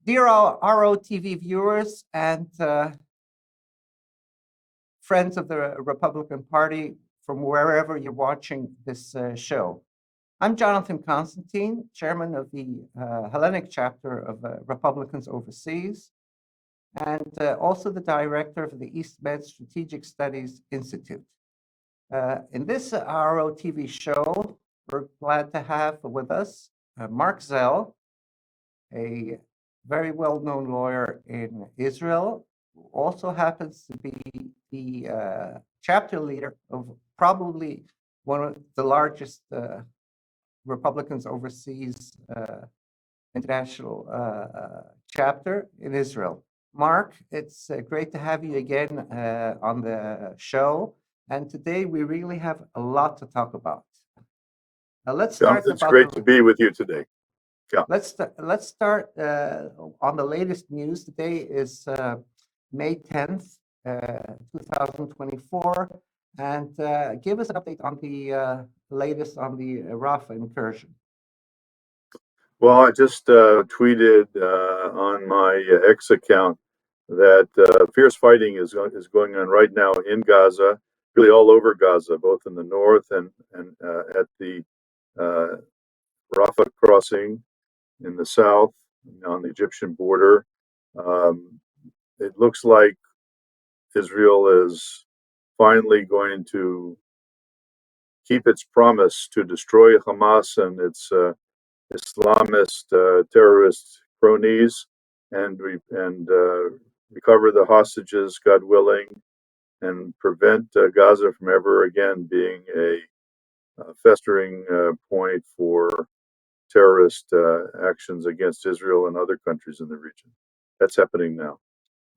Dear ROTV viewers and friends of the Republican Party from wherever you're watching this show, I'm Jonathan Constantine, chairman of the Hellenic Chapter of Republicans Overseas, and also the director of the East Med Strategic Studies Institute. In this ROTV show, we're glad to have with us Marc Zell, a very well-known lawyer in Israel, who also happens to be the chapter leader of probably one of the largest Republicans Overseas international chapter in Israel. Marc, it's great to have you again on the show. And today we really have a lot to talk about. Let's start. It's great to be with you today. Yeah. Let's start on the latest news. Today is May 10th, 2024, and give us an update on the latest on the Rafah incursion. Well, I just tweeted on my X account that fierce fighting is going on right now in Gaza, really all over Gaza, both in the north and at the Rafah crossing in the south on the Egyptian border. It looks like Israel is finally going to keep its promise to destroy Hamas and its Islamist terrorist cronies and recover the hostages, God willing, and prevent Gaza from ever again being a festering point for terrorist actions against Israel and other countries in the region. That's happening now.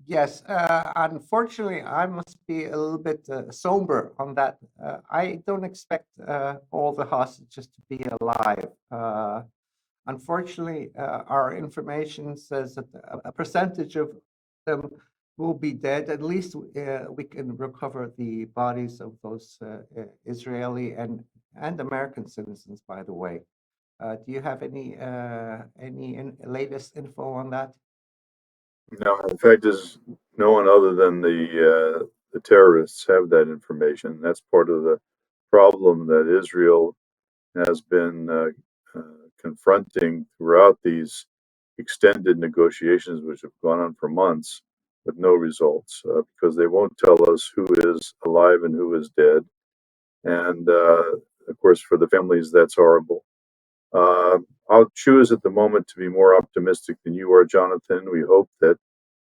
Yes, unfortunately, I must be a little bit somber on that. I don't expect all the hostages to be alive. Unfortunately, our information says that a percentage of them will be dead. At least we can recover the bodies of those Israeli and American citizens, by the way. Do you have any latest info on that? No, in fact, there's no one other than the terrorists have that information. That's part of the problem that Israel has been confronting throughout these extended negotiations, which have gone on for months with no results, because they won't tell us who is alive and who is dead. And of course, for the families, that's horrible. I'll choose at the moment to be more optimistic than you are, Jonathan. We hope that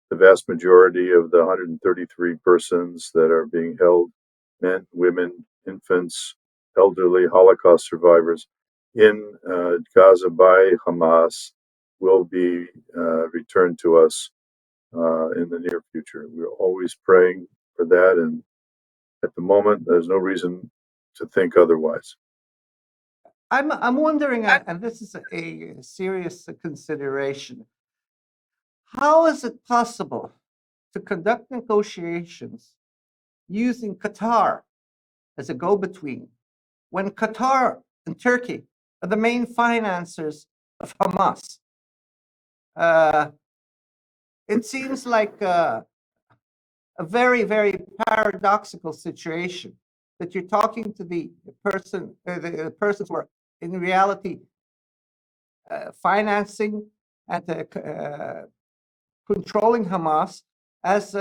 the vast majority of the 133 persons that are being held, men, women, infants, elderly, Holocaust survivors, in Gaza by Hamas will be returned to us in the near future. We're always praying for that, and at the moment, there's no reason to think otherwise. I'm wondering, and this is a serious consideration, how is it possible to conduct negotiations using Qatar as a go-between when Qatar and Turkey are the main financiers of Hamas? It seems like a very, very paradoxical situation that you're talking to the persons who are in reality financing and controlling Hamas as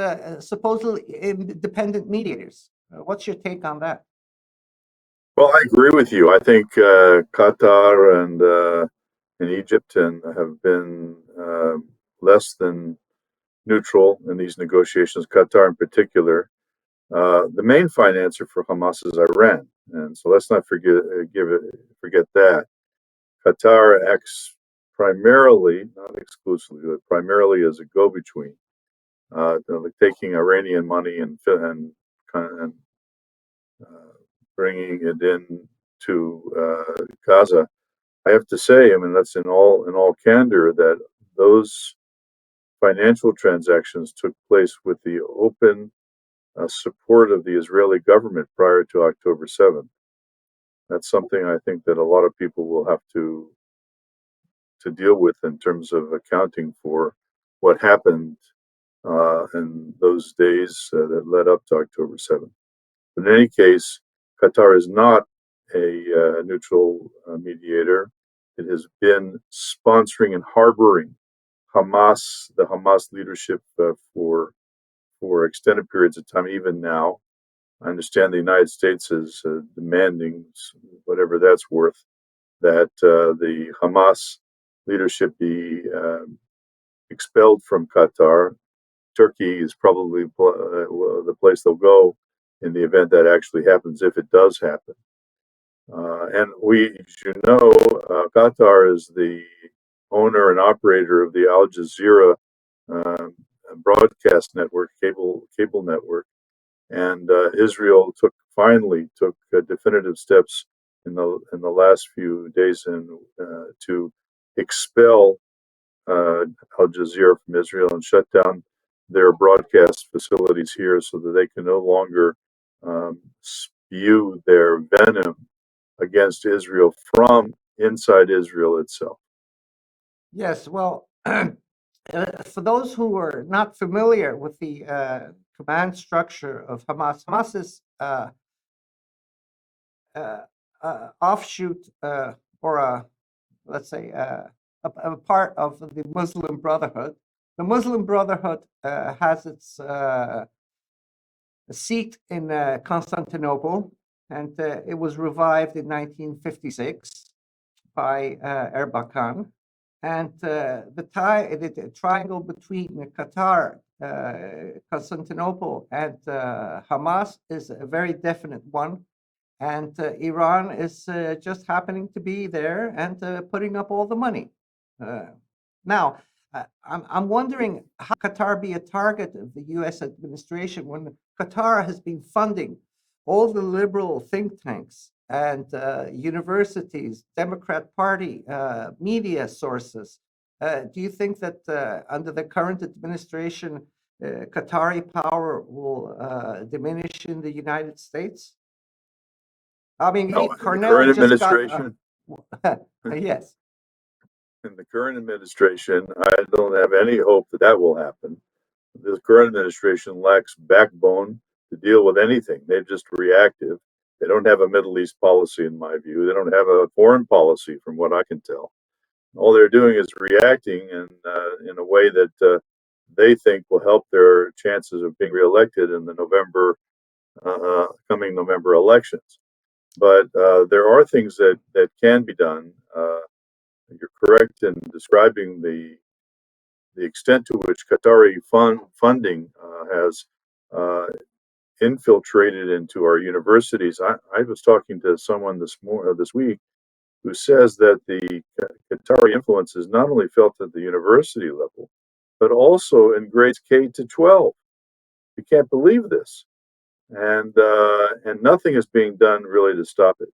supposedly independent mediators. What's your take on that? Well, I agree with you. I think Qatar and Egypt have been less than neutral in these negotiations, Qatar in particular. The main financer for Hamas is Iran, and so let's not forget that. Qatar acts primarily, not exclusively, but primarily as a go-between, taking Iranian money and bringing it in to Gaza. I have to say, I mean, that's in all candor, that those financial transactions took place with the open support of the Israeli government prior to October 7th. That's something I think that a lot of people will have to deal with in terms of accounting for what happened in those days that led up to October 7th. But in any case, Qatar is not a neutral mediator. It has been sponsoring and harboring the Hamas leadership for extended periods of time, even now. I understand the United States is demanding, whatever that's worth, that the Hamas leadership be expelled from Qatar. Turkey is probably the place they'll go in the event that actually happens, if it does happen. And as you know, Qatar is the owner and operator of the Al Jazeera broadcast network, cable network, and Israel finally took definitive steps in the last few days to expel Al Jazeera from Israel and shut down their broadcast facilities here so that they can no longer spew their venom against Israel from inside Israel itself. Yes, well, for those who are not familiar with the command structure of Hamas, Hamas is offshoot or let's say a part of the Muslim Brotherhood. The Muslim Brotherhood has its seat in Constantinople, and it was revived in 1956 by Erbakan. And the triangle between Qatar, Constantinople, and Hamas is a very definite one. And Iran is just happening to be there and putting up all the money. Now, I'm wondering how Qatar be a target of the U.S. administration when Qatar has been funding all the liberal think tanks and universities, Democrat Party, media sources. Do you think that under the current administration, Qatari power will diminish in the United States? I mean, No, Cornell current just administration. yes. In the current administration, I don't have any hope that will happen. The current administration lacks backbone to deal with anything. They're just reactive. They don't have a Middle East policy, in my view. They don't have a foreign policy, from what I can tell. All they're doing is reacting in a way that they think will help their chances of being reelected in the coming November elections. But there are things that can be done. You're correct in describing the extent to which Qatari funding has infiltrated into our universities. I was talking to someone this week who says that the Qatari influence is not only felt at the university level, but also in grades K to 12. You can't believe this, and nothing is being done really to stop it.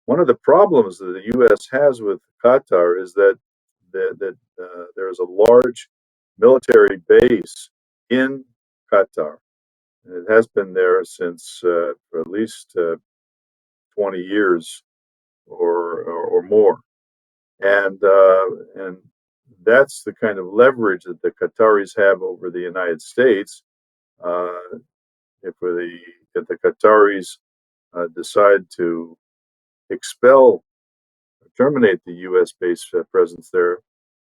One of the problems that the U.S. has with Qatar is that there is a large military base in Qatar. And it has been there since for at least 20 years or more, and that's the kind of leverage that the Qataris have over the United States. If the Qataris decide to terminate the U.S. based presence there,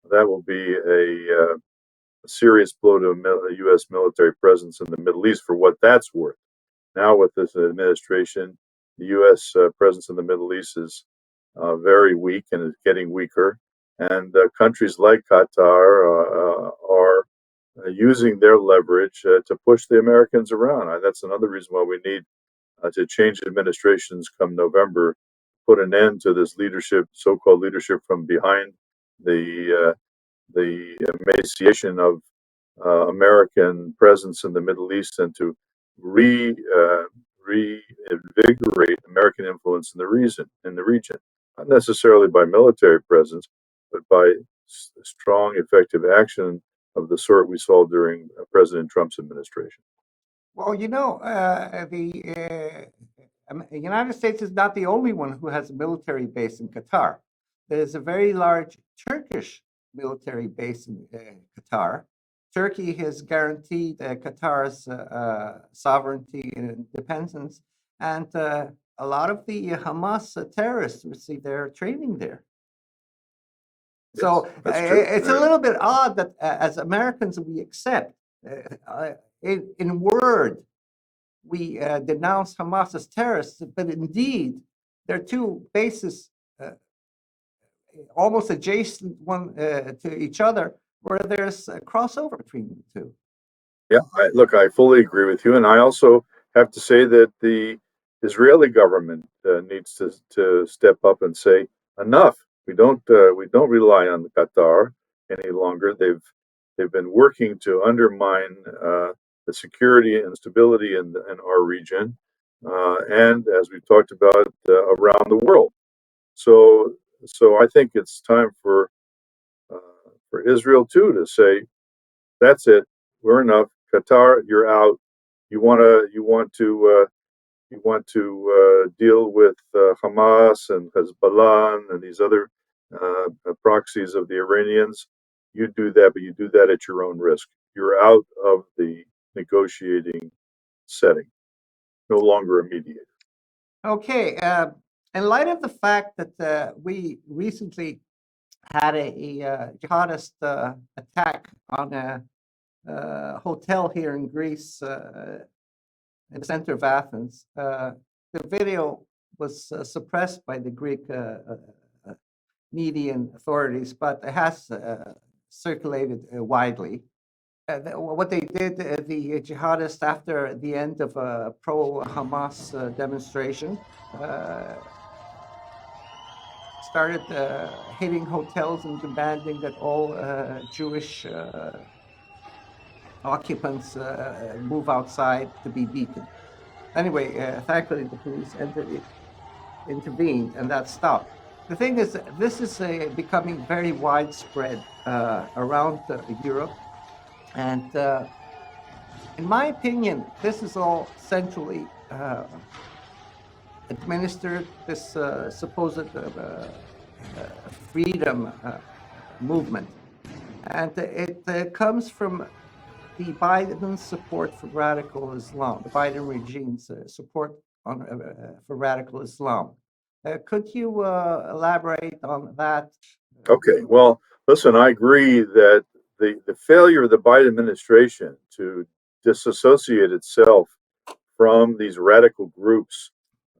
that will be a serious blow to a U.S. military presence in the Middle East, for what that's worth. Now, with this administration, the U.S. presence in the Middle East is very weak and is getting weaker. And countries like Qatar are using their leverage to push the Americans around. That's another reason why we need to change administrations come November, put an end to this so-called leadership from behind, the emaciation of American presence in the Middle East, and to reinvigorate American influence in the region, not necessarily by military presence, but by strong, effective action of the sort we saw during President Trump's administration. Well, the United States is not the only one who has a military base in Qatar. There's a very large Turkish military base in Qatar. Turkey has guaranteed Qatar's sovereignty and independence, and a lot of the Hamas terrorists receive their training there. Yes, So that's true. it's a little bit odd that as Americans we accept, in word, we denounce Hamas as terrorists, but indeed there are two bases almost adjacent one to each other, where there's a crossover between the two. Yeah, look, I fully agree with you, and I also have to say that the Israeli government needs to step up and say enough. We don't rely on Qatar any longer. They've been working to undermine the security and stability in our region, and as we've talked about around the world. So so I think it's time for Israel too to say that's it. We're enough. Qatar, you're out. You want to deal with Hamas and Hezbollah and these other proxies of the Iranians. You do that, but you do that at your own risk. You're out of the negotiating setting. No longer a mediator. Okay, in light of the fact that we recently had a jihadist attack on a hotel here in Greece, in the center of Athens. The video was suppressed by the Greek media and authorities, but it has circulated widely. What they did, the jihadists, after the end of a pro-Hamas demonstration, started hitting hotels and demanding that all Jewish occupants move outside to be beaten. Anyway, thankfully the police intervened and that stopped. The thing is, this is becoming very widespread around Europe, and in my opinion, this is all centrally administered. This supposed freedom movement, and it comes from the Biden support for radical Islam, the Biden regime's support for radical Islam. Could you elaborate on that? Okay. Well, listen, I agree that the failure of the Biden administration to disassociate itself from these radical groups,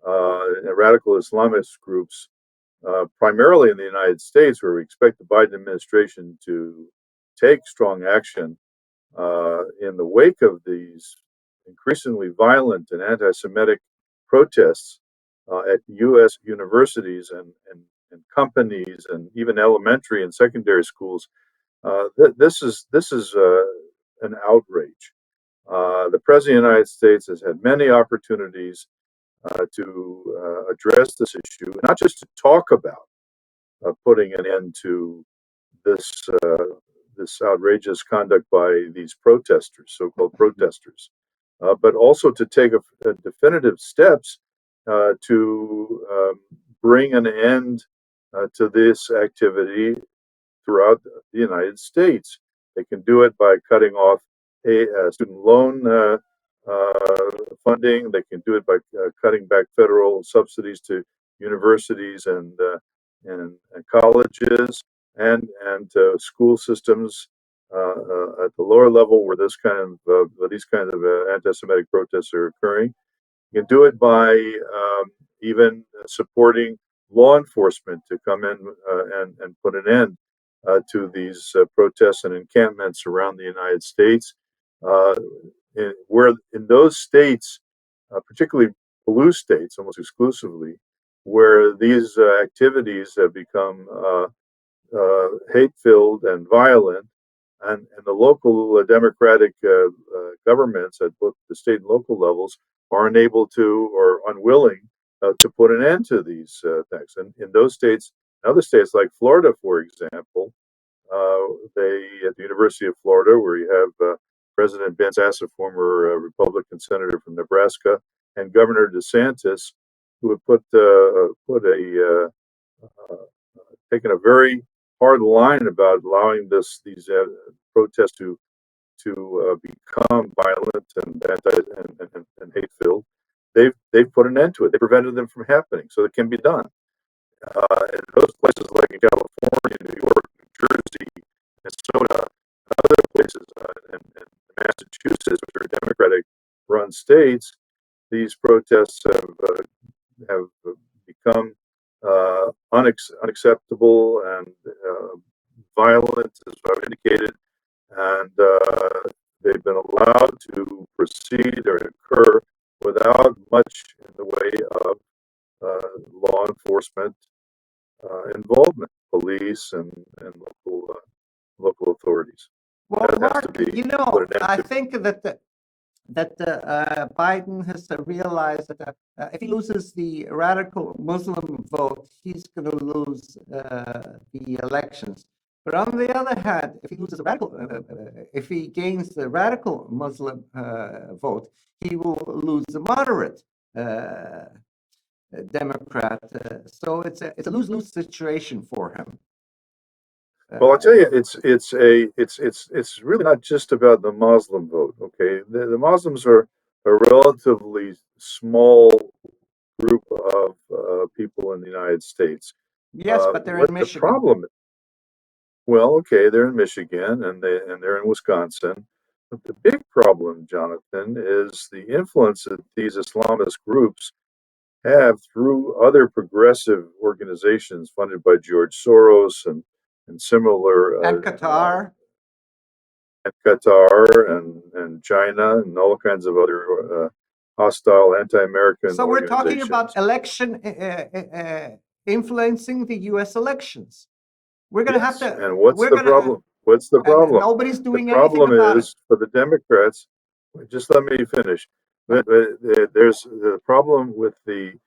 radical Islamist groups, primarily in the United States, where we expect the Biden administration to take strong action in the wake of these increasingly violent and anti-Semitic protests at U.S. universities and companies and even elementary and secondary schools. This is an outrage. The President of the United States has had many opportunities to address this issue, not just to talk about putting an end to this this outrageous conduct by these protesters, so-called protesters, but also to take a definitive steps to bring an end to this activity throughout the United States. They can do it by cutting off student loan funding. They can do it by cutting back federal subsidies to universities and colleges and school systems at the lower level where these kinds of anti-Semitic protests are occurring. You can do it by even supporting law enforcement to come in and put an end to these protests and encampments around the United States. Where in those states, particularly blue states, almost exclusively, where these activities have become hate-filled and violent, and the local democratic governments at both the state and local levels are unable to or unwilling to put an end to these things. And in those states, other states like Florida, for example, at the University of Florida, where you have President Ben Sasse, former Republican senator from Nebraska, and Governor DeSantis, who have taken a very hard line about allowing these protests to to become violent and hate-filled, they've put an end to it. They prevented them from happening, so it can be done. In those places like in California, New York, New Jersey, Minnesota, other places, and Massachusetts, which are Democratic-run states, these protests have become unacceptable and violent, as I've indicated, and they've been allowed to proceed or occur without much in the way of law enforcement involvement, police and local authorities. Well, That has to Mark, be put an end I to. think that Biden has realized that if he loses the radical Muslim vote, he's going to lose the elections. But on the other hand, if he loses if he gains the radical Muslim vote, he will lose the moderate Democrat. So it's a lose-lose situation for him. Well, I'll tell you, it's really not just about the Muslim vote. Okay, the Muslims are a relatively small group of people in the United States. Yes, but they're What in the Michigan. problem? Well, okay, they're in Michigan and they're in Wisconsin. But the big problem, Jonathan, is the influence that these Islamist groups have through other progressive organizations funded by George Soros and similar And Qatar. and Qatar and China and all kinds of other hostile anti-American So we're talking organizations. about election influencing the U.S. elections. We're going to have to. And what's the problem? What's the problem? Nobody's doing the problem anything about is for the Democrats. Just let me finish. There's the problem with the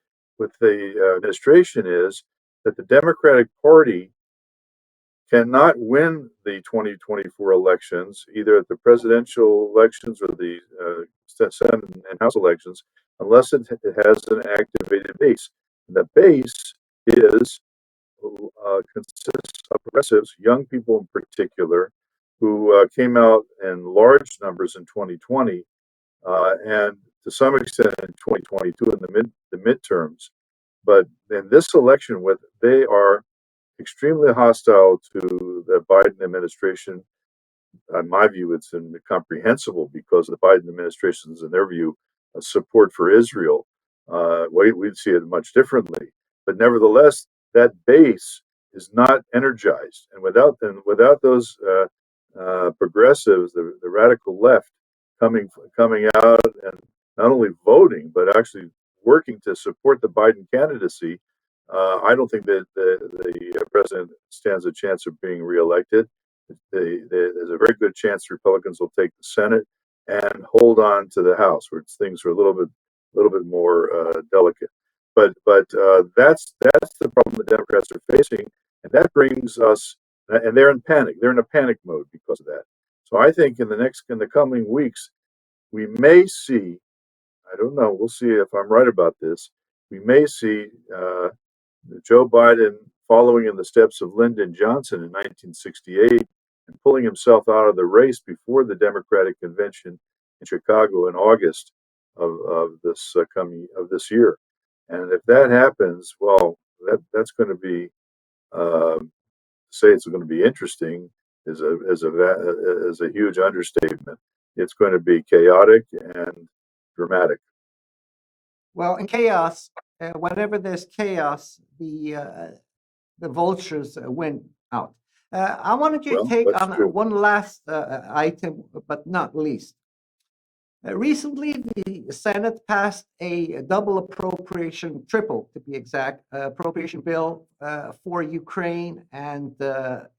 administration is that the Democratic Party cannot win the 2024 elections, either at the presidential elections or the Senate and House elections, unless it has an activated base. And the base is consists of progressives, young people in particular, who came out in large numbers in 2020 and to some extent in 2022 in the midterms. But in this election, they are extremely hostile to the Biden administration. In my view, it's incomprehensible because the Biden administration's, in their view, support for Israel. We'd see it much differently. But nevertheless, that base is not energized, and without those progressives, the radical left, coming out and not only voting but actually working to support the Biden candidacy, I don't think that the president stands a chance of being reelected. There's a very good chance Republicans will take the Senate and hold on to the House, where things are a little bit more delicate. But that's the problem the Democrats are facing, and that brings us. And they're in panic. They're in a panic mode because of that. So I think in the coming weeks, we may see. I don't know. We'll see if I'm right about this. We may see Joe Biden following in the steps of Lyndon Johnson in 1968 and pulling himself out of the race before the Democratic convention in Chicago in August of this year. And if that happens, well, that's going to be say it's going to be interesting is a huge understatement. It's going to be chaotic and dramatic. Well, in chaos, whenever there's chaos, the vultures win out. I wanted your take on one last item, but not least. Recently, the Senate passed a triple to be exact, appropriation bill for Ukraine and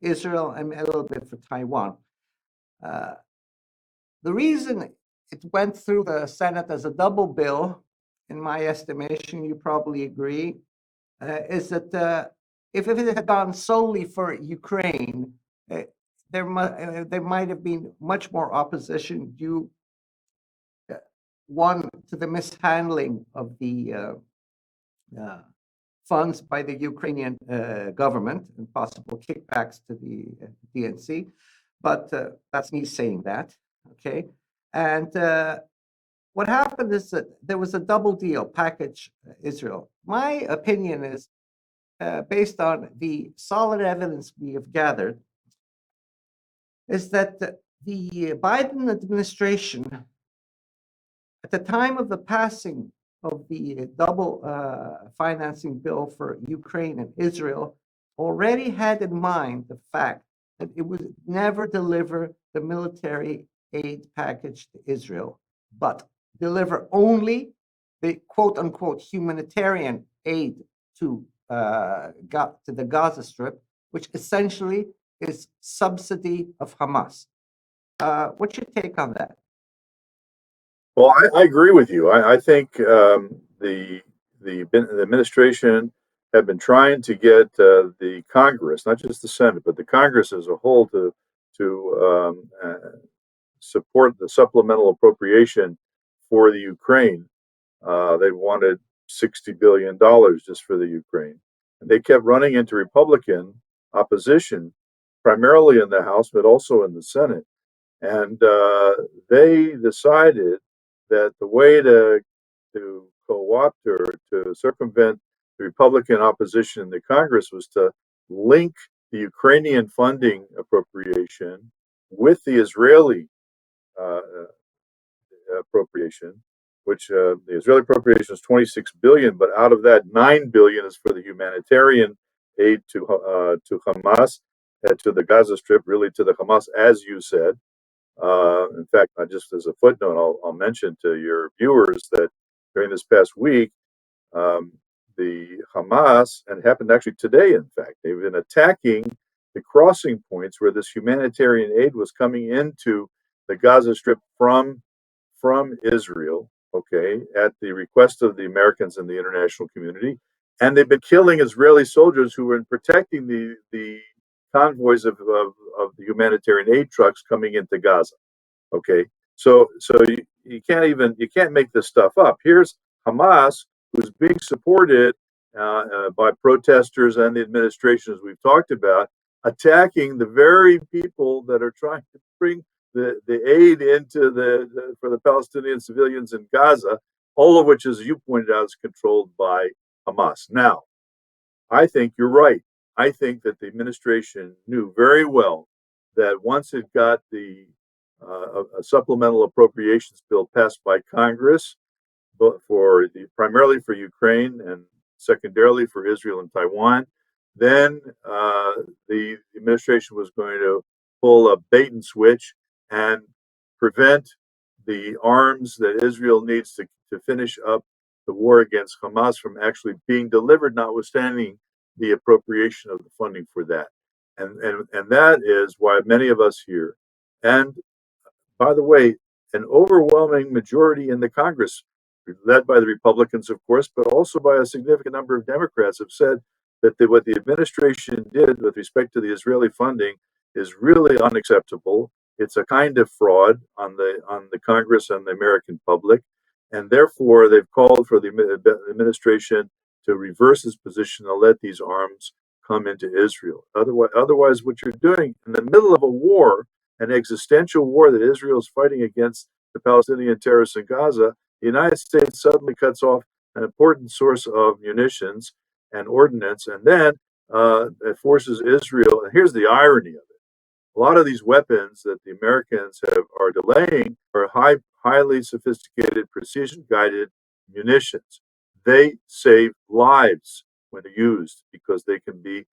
Israel and a little bit for Taiwan. The reason it went through the Senate as a double bill, in my estimation, you probably agree, is that if it had gone solely for Ukraine, there might have been much more opposition due one to the mishandling of the funds by the Ukrainian government and possible kickbacks to the DNC. But that's me saying that. Okay, and what happened is that there was a double deal package Israel. My opinion is, based on the solid evidence we have gathered, is that the Biden administration, at the time of the passing of the double financing bill for Ukraine and Israel, already had in mind the fact that it would never deliver the military aid package to Israel, but deliver only the quote unquote humanitarian aid to the Gaza Strip, which essentially is subsidy of Hamas. What's your take on that? Well, I agree with you. I think the administration have been trying to get the Congress, not just the Senate, but the Congress as a whole, to support the supplemental appropriation for the Ukraine. They wanted $60 billion just for the Ukraine, and they kept running into Republican opposition, primarily in the House, but also in the Senate. And they decided that the way to co-opt or to circumvent the Republican opposition in the Congress was to link the Ukrainian funding appropriation with the Israeli uh, appropriation, which the Israeli appropriation is 26 billion, but out of that 9 billion is for the humanitarian aid to Hamas, to the Gaza Strip, really to the Hamas, as you said. In fact, just as a footnote, I'll mention to your viewers that during this past week, um, the Hamas, and it happened actually today, in fact, they've been attacking the crossing points where this humanitarian aid was coming into the Gaza Strip from Israel, okay, at the request of the Americans and the international community. And they've been killing Israeli soldiers who were protecting the convoys of the humanitarian aid trucks coming into Gaza. Okay, so you can't make this stuff up. Here's Hamas, who's being supported by protesters and the administration, as we've talked about, attacking the very people that are trying to bring the aid into for the Palestinian civilians in Gaza, all of which, as you pointed out, is controlled by Hamas. Now, I think you're right. I think that the administration knew very well that once it got a supplemental appropriations bill passed by Congress, but primarily for Ukraine and secondarily for Israel and Taiwan, then the administration was going to pull a bait and switch and prevent the arms that Israel needs to finish up the war against Hamas from actually being delivered, notwithstanding the appropriation of the funding for that. And that is why many of us here, and by the way, an overwhelming majority in the Congress, led by the Republicans, of course, but also by a significant number of Democrats, have said that what the administration did with respect to the Israeli funding is really unacceptable. It's a kind of fraud on the Congress and the American public, and therefore they've called for the administration to reverse its position and let these arms come into Israel. Otherwise, what you're doing in the middle of a war, an existential war that Israel is fighting against the Palestinian terrorists in Gaza, the United States suddenly cuts off an important source of munitions and ordnance, and then it forces Israel. And here's the irony of it: a lot of these weapons that the Americans are delaying are highly sophisticated, precision-guided munitions. They save lives when used because they can be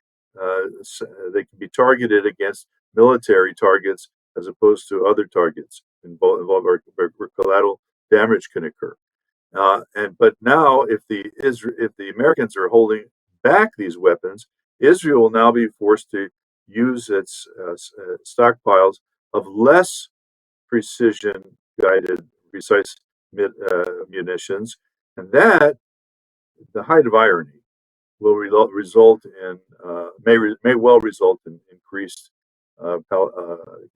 targeted against military targets as opposed to other targets where collateral damage can occur. But now, if the Americans are holding back these weapons, Israel will now be forced to use its stockpiles of less precision guided, precise munitions, and that, the height of irony, will result in may well result in increased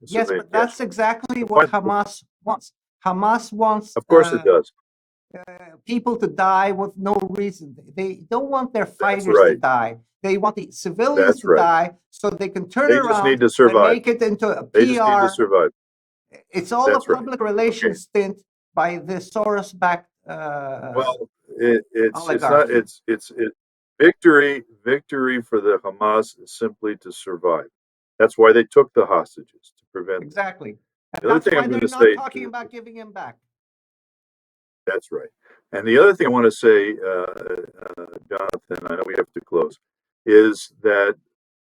Yes, civilian but that's casualties. exactly what Hamas wants. Hamas wants Of course, it does. people to die with no reason. They don't want their That's fighters to right. die. They want the civilians That's to right. die so they can turn They just need around to and survive. make it into a They just need to PR. survive. It's all a That's right. public Okay. relations stint by the Soros-backed Well, it's not oligarchy. it's victory for the Hamas is simply to survive. That's why they took the hostages to prevent that. Exactly. And The other that's thing why I'm going they're to not say, talking about giving him back. that's right. And the other thing I want to say, Jonathan, I know we have to close, is that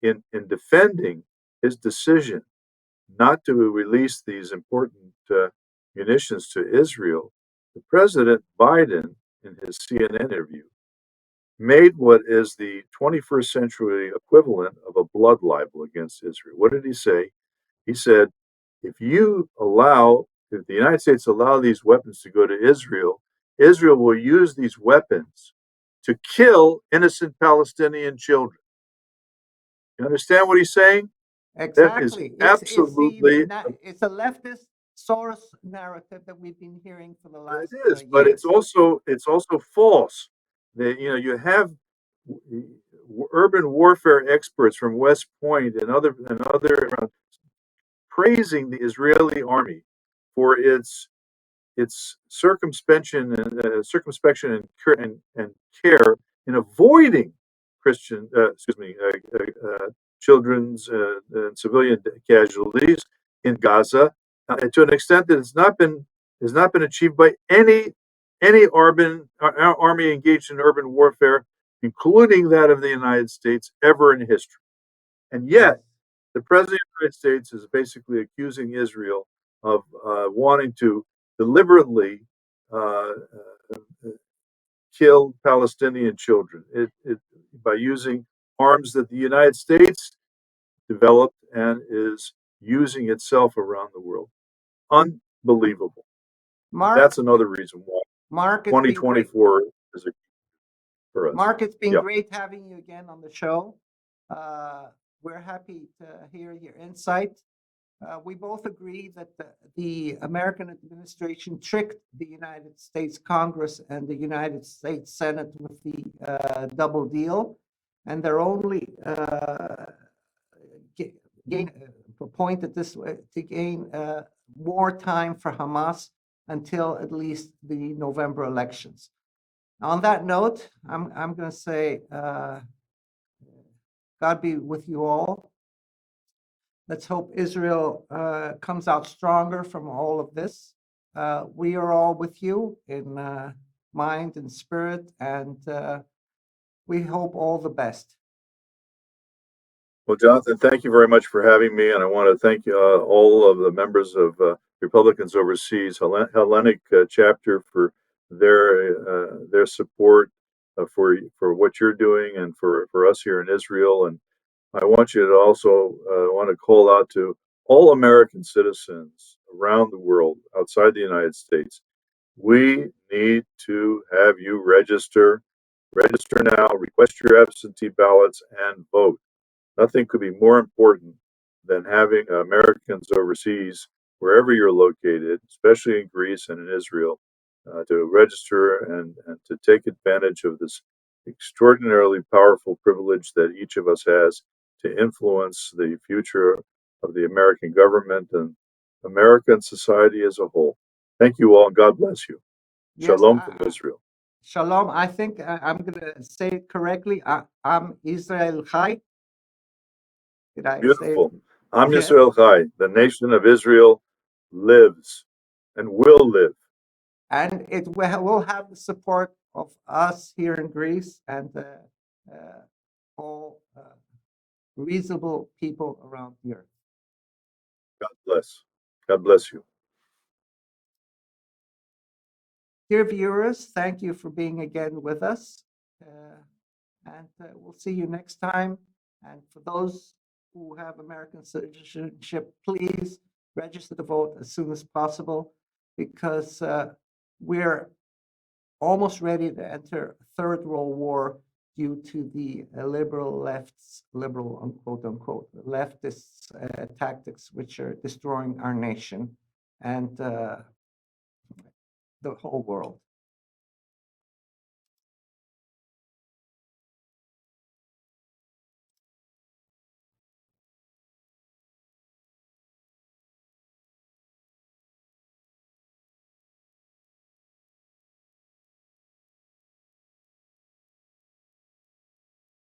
in defending his decision not to release these important munitions to Israel, the President Biden, in his CNN interview, made what is the 21st century equivalent of a blood libel against Israel. What did he say? He said, if the United States allow these weapons to go to Israel, Israel will use these weapons to kill innocent Palestinian children. You understand what he's saying? That is Exactly. absolutely, It's a leftist Soros narrative that we've been hearing for the last it is, but years. it's also false. You have urban warfare experts from West Point and other praising the Israeli army for its circumspection and care in avoiding children's and civilian casualties in Gaza, to an extent that has not been achieved by any army engaged in urban warfare, including that of the United States, ever in history. And yet, the President of the United States is basically accusing Israel of wanting to deliberately uh, kill Palestinian children by using arms that the United States developed and is using itself around the world. Unbelievable. Mark, That's another reason why Mark, it's been great. 2024 is a for us. Mark, it's been Yeah. great having you again on the show. We're happy to hear your insight. We both agree that the American administration tricked the United States Congress and the United States Senate with the double deal, and they're only gain point at this way to gain more time for Hamas until at least the November elections. On that note, I'm going to say, God be with you all. Let's hope Israel comes out stronger from all of this. We are all with you in mind and spirit, and we hope all the best. Well, Jonathan, thank you very much for having me, and I want to thank all of the members of Republicans Overseas Hellenic Chapter for their support for what you're doing and for us here in Israel. And I want you to also want to call out to all American citizens around the world outside the United States. We need to have you register. Register now, request your absentee ballots, and vote. Nothing could be more important than having Americans overseas, wherever you're located, especially in Greece and in Israel, to register and to take advantage of this extraordinarily powerful privilege that each of us has to influence the future of the American government and American society as a whole. Thank you all, and God bless you. Yes, Shalom from Israel. Shalom. I think I'm going to say it correctly. I'm Israel Chai. Did I say it? Beautiful. Am Yes. Yisrael Chai. The nation of Israel lives and will live. And it will have the support of us here in Greece and all reasonable people around the earth. God bless. God bless you. Dear viewers, thank you for being again with us. And we'll see you next time. And for those who have American citizenship, please register to vote as soon as possible, because we're almost ready to enter a third world war due to the liberal unquote unquote leftist tactics, which are destroying our nation and the whole world.